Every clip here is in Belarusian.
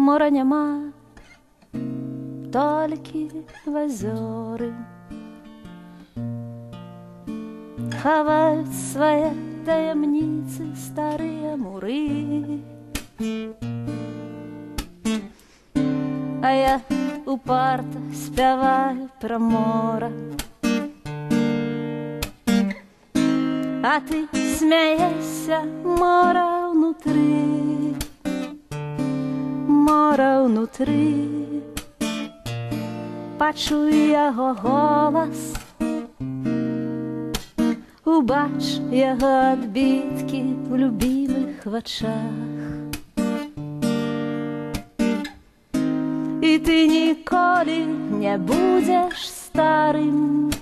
мора няма, толькі вазёры хаваюць свае таямніцы старыя муры. А я упарта спяваю пра мора, а ты смяешся, мора ўнутры, мора ўнутры. Пачуй яго голас, убач яго адбіткі ў любімых вачах. І ты ніколі не будзеш старым,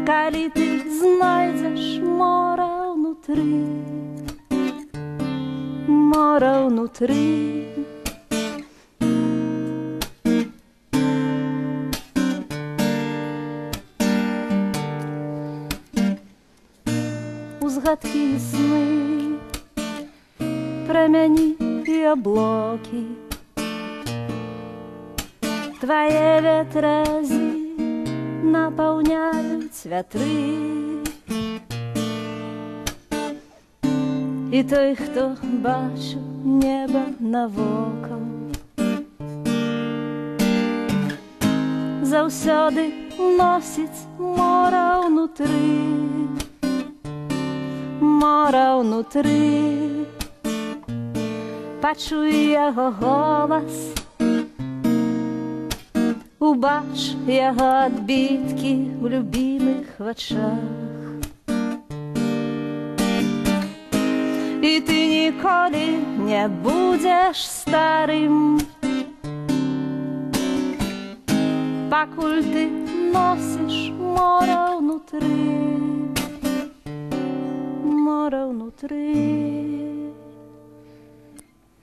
калі ты знайдзеш мора ўнутры, мора ўнутры. Узгадкі сны прамяні і аблокі, твае ветразі напаўняюць вятры. І той, хто бачыў неба навокал, заўсёды носіць мора ўнутры, мора ўнутры. Пачуй яго голас, убач яго адбіткі ў любімых вачах. І ты ніколі не будзеш старым, пакуль ты носіш мора ўнутры, мора ўнутры.